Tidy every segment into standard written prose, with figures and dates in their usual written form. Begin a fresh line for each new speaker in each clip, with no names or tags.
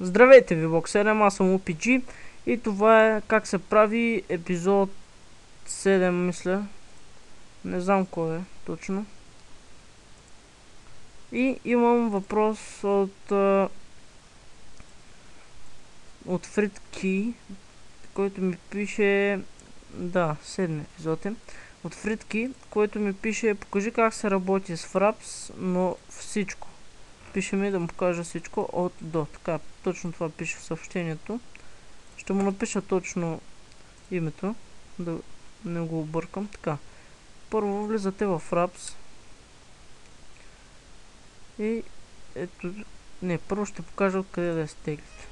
Здравейте ви, Бог 7, аз съм OPG и това е как се прави епизод 7, мисля. Не знам кой е точно. И имам въпрос от Фритки, който ми пише... Да, 7 епизод е. От Фритки, който ми пише: покажи как се работи с Fraps, но всичко. Пише ми да му покажа всичко от до. Така, точно това пише в съобщението. Ще му напиша точно името, да не го объркам. Така, първо влизате в Fraps и ето, не, първо ще покажа откъде да изтеглите.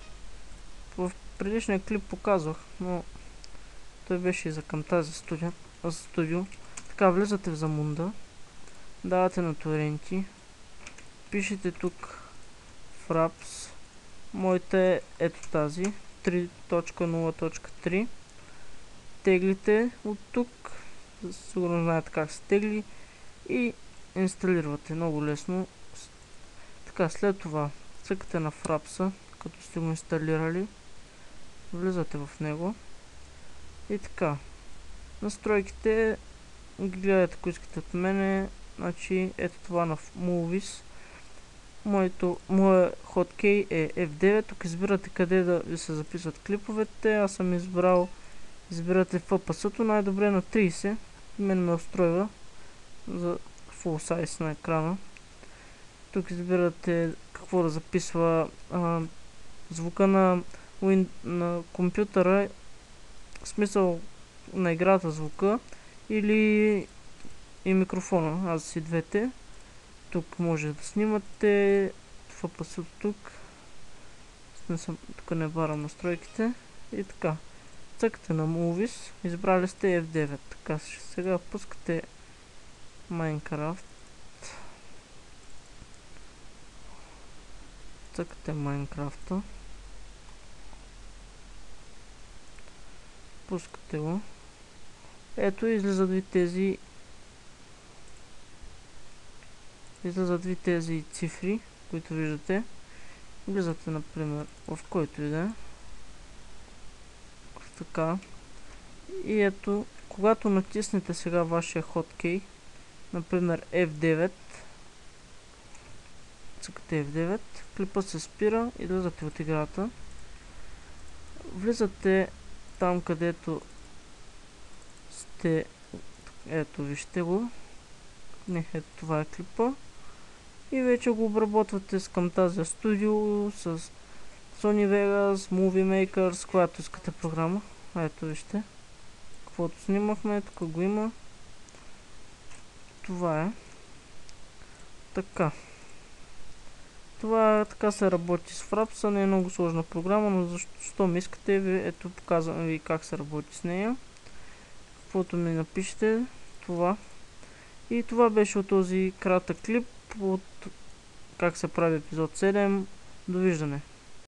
В предишния клип показвах, но той беше и за към тази студио. Така, влизате в Замунда, давате на торенти, пишете тук Fraps, моята е ето тази 3.0.3, теглите от тук, сигурно знаете как се тегли, и инсталирате много лесно. Така, след това цъкате на Fraps, като сте го инсталирали, влизате в него и така. Настройките ги гледате, ако искате от мене. Значи, ето това на Movies. Моя хоткей е F9. Тук избирате къде да ви се записват клиповете. Аз съм избирате FPS-то, най-добре на 30. Мен ме устройва за full size на екрана. Тук избирате какво да записва, звука на компютъра, в смисъл на играта звука, или и микрофона. Аз си двете. Тук може да снимате FPS-то тук. Тук не барам настройките. И така. Цъкате на Movies. Избрали сте F9. Така, сега пускате Minecraft. Цъкате Minecraft. Пускате го. Ето, излизат ви тези цифри, които виждате. Влизате, например, в който и да е. Така. И ето, когато натиснете сега вашия хоткей, например F9, цъкате F9, клипът се спира и влизате от играта. Влизате там, където сте. Ето, вижте го. Не, ето това е клипа. И вече го обработвате с Camtasia Studio, с Sony Vegas, Movie Maker, с която искате програма. Ето вижте. Каквото снимахме, тук го има. Това е. Така. Това така се работи с Fraps, не е много сложна програма, но защо ми искате, ето показвам ви как се работи с нея. Каквото ми напишете, това. И това беше от този кратък клип от как се прави епизод 7. Довиждане!